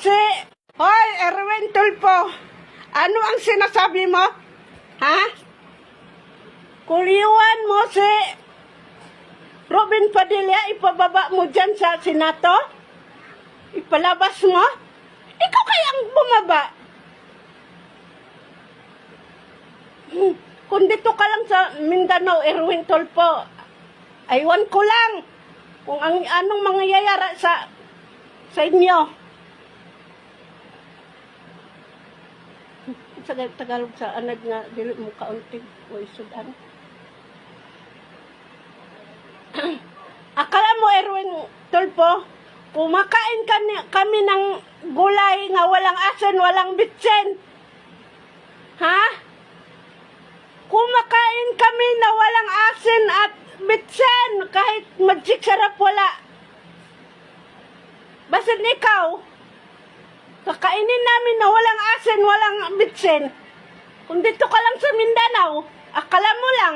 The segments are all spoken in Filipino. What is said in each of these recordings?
si... Hoy, Erwin Tulfo. Ano ang sinasabi mo? Ha? Kuliwan mo si Robin Padilla, ipababa mo dyan sa Senato? Ipalabas mo? Ikaw kayang bumaba. Kung dito ka lang sa Mindanao, Erwin Tulfo, aywan ko lang kung anong mangyayari sa inyo. Sa Tagalog sa anad nga, dili mo kaunting o isudan. Akala mo, Erwin Tulfo, kumakain kami ng gulay nga walang asin, walang bitsin. Ha? Kumakain kami na walang asin at bitsin, kahit magic sarap wala. Basit ikaw, kakainin namin na walang asin, walang bitsin. Kung dito ka lang sa Mindanao, akala mo lang,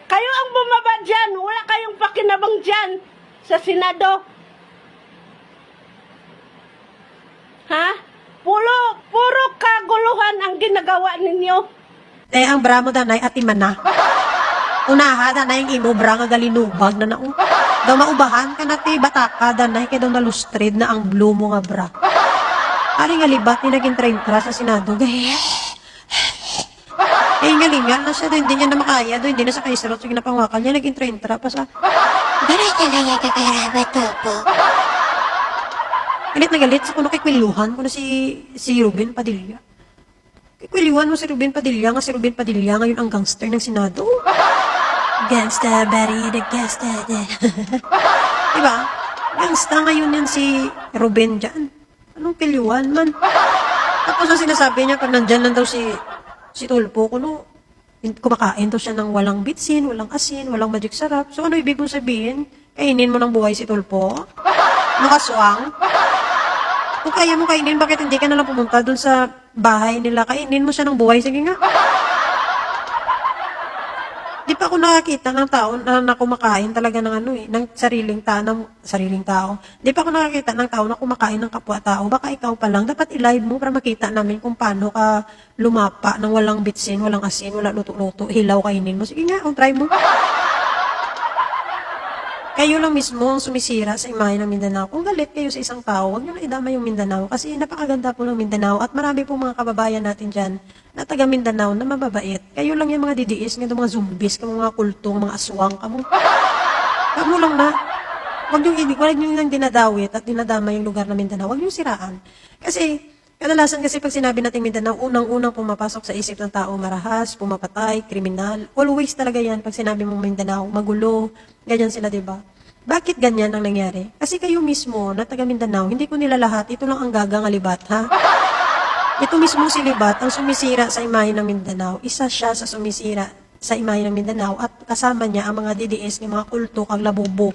kayo ang bumaba dyan, wala kayong pakinabang dyan sa Senado. Ha? Puro kaguluhan ang ginagawa ninyo. Ang bramo danay atiman na. Unaha danay ang imobra nga galinubag na naong. Daw maubahan ka na ti bataka danay kaya daw nalustred na ang blue mo nga bra. Ari nga libat ni naging train-tra sa Senado. Ngalingan na siya doon, hindi niya na makaya doon, hindi na sa kaisarot, sige na pangwakan niya, naging train-tra pa sa... Galit na lang yung kakarabat po. Galit na galit sa kuno kay Kwiluhan, kuno si Ruben Padilla. Kwiluhan mo si Ruben Padilla, nga si Ruben Padilla ngayon ang gangster ng Senado. Gangster, Barry, the gangster. Diba? Gangster ngayon yan si Ruben dyan. Anong Kwiluhan man? Tapos ang sinasabi niya, pag nandyan lang daw si Tulfo, kuno, kumakain daw siya ng walang bitsin, walang asin, walang magic sarap. So ano ibig mong sabihin? Kainin mo ng buhay si Tulfo? Nakaswang? Kung kaya mo kainin, bakit hindi ka nalang pumunta dun sa bahay nila? Kainin mo siya ng buhay. Sige nga. Di pa ako nakakita ng tao na kumakain talaga ng ng sariling tao. Di pa ako nakakita ng tao na kumakain ng kapwa-tao. Baka ikaw pa lang, dapat i-live mo para makita namin kung paano ka lumapa ng walang bitsin, walang asin, walang luto-luto, hilaw kainin mo. Sige nga, try mo. Kayo lang mismo ang sumisira sa imahe ng Mindanao. Kung galit kayo sa isang tao, huwag nyo na idama yung Mindanao kasi napakaganda po ng Mindanao at marami po mga kababayan natin dyan na taga Mindanao na mababait. Kayo lang yung mga didiis, ng mga zombies, mga kultong, mga aswang, Kamu lang na. Huwag nyo lang dinadawit at dinadama yung lugar na Mindanao. Huwag nyo siraan. Kasi, kadalasan kasi pag sinabi natin Mindanao, unang-unang pumapasok sa isip ng tao, marahas, pumapatay, kriminal. Always talaga yan pag sinabi mong Mindanao, magulo, ganyan sila, diba? Bakit ganyan ang nangyari? Kasi kayo mismo, na taga Mindanao, hindi ko nila lahat, ito lang ang gagang alibat, ha? Ito mismo si Libat, ang sumisira sa imahe ng Mindanao. Isa siya sa sumisira sa imahe ng Mindanao at kasama niya ang mga DDS ng mga kulto kang labubo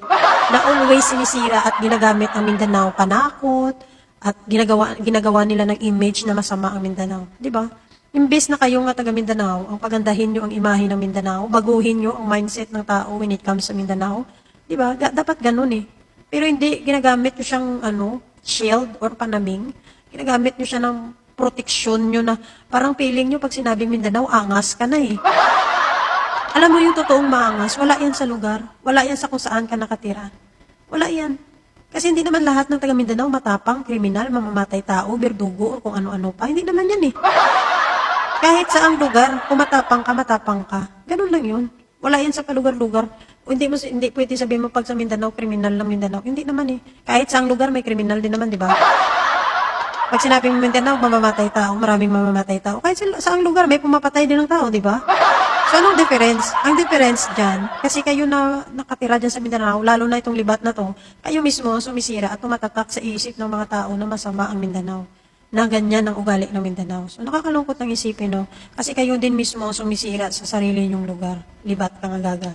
na always sinisira at ginagamit ang Mindanao panakot at ginagawa nila ng image na masama ang Mindanao. Di ba? Imbes na kayo nga taga Mindanao, ang pagandahin nyo ang imahe ng Mindanao, baguhin nyo ang mindset ng tao when it comes sa Mindanao. Di ba? Dapat ganun eh. Pero hindi ginagamit nyo siyang shield or panaming. Ginagamit nyo siya ng proteksyon nyo na parang feeling nyo pag sinabing Mindanao, angas ka na eh. Alam mo yung totoong maangas, wala yan sa lugar. Wala yan sa kung saan ka nakatira. Wala yan. Kasi hindi naman lahat ng taga Mindanao matapang, kriminal, mamamatay tao, berdugo, o kung ano-ano pa. Hindi naman yan eh. Kahit sa ang lugar, kung matapang ka. Ganun lang yun. Wala yan sa kalugar-lugar. O hindi pwede sabihin mo pag sa Mindanao, kriminal lang Mindanao. Hindi naman eh. Kahit sa ang lugar, may kriminal din naman, di ba? Pag sinabi mo Mindanao, mamamatay tao, maraming mamamatay tao. Kahit sa ang lugar, may pumapatay din ng tao, di ba? So, anong difference? Ang difference dyan, kasi kayo na nakatira dyan sa Mindanao, lalo na itong Libat na to, kayo mismo sumisira at tumatatak sa isip ng mga tao na masama ang Mindanao. Na ganyan ang ugali ng Mindanao. So, nakakalungkot ng isipin, no? Kasi kayo din mismo sumisira sa sarili nyong lugar. Libat ka nga gaga.